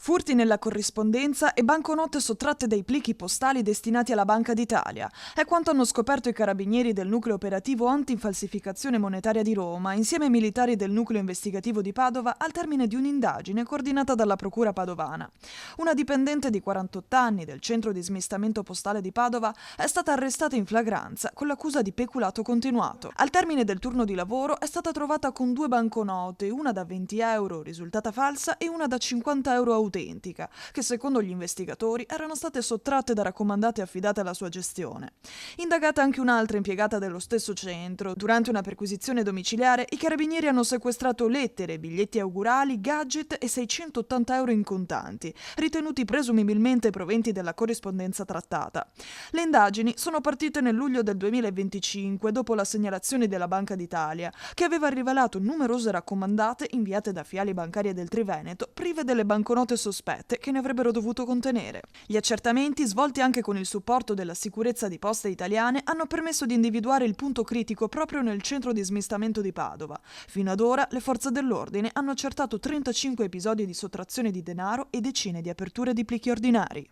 Furti nella corrispondenza e banconote sottratte dai plichi postali destinati alla Banca d'Italia. È quanto hanno scoperto i carabinieri del nucleo operativo antifalsificazione monetaria di Roma, insieme ai militari del nucleo investigativo di Padova, al termine di un'indagine coordinata dalla Procura padovana. Una dipendente di 48 anni del centro di smistamento postale di Padova è stata arrestata in flagranza con l'accusa di peculato continuato. Al termine del turno di lavoro è stata trovata con 2 banconote, una da 20 euro risultata falsa e una da 50 euro autentica, che secondo gli investigatori erano state sottratte da raccomandate affidate alla sua gestione. Indagata anche un'altra impiegata dello stesso centro, durante una perquisizione domiciliare i carabinieri hanno sequestrato lettere, biglietti augurali, gadget e 680 euro in contanti, ritenuti presumibilmente proventi della corrispondenza trattata. Le indagini sono partite nel luglio del 2025, dopo la segnalazione della Banca d'Italia, che aveva rivelato numerose raccomandate inviate da filiali bancarie del Triveneto prive delle banconote sospette che ne avrebbero dovuto contenere. Gli accertamenti, svolti anche con il supporto della sicurezza di Poste Italiane, hanno permesso di individuare il punto critico proprio nel centro di smistamento di Padova. Fino ad ora le forze dell'ordine hanno accertato 35 episodi di sottrazione di denaro e decine di aperture di plichi ordinari.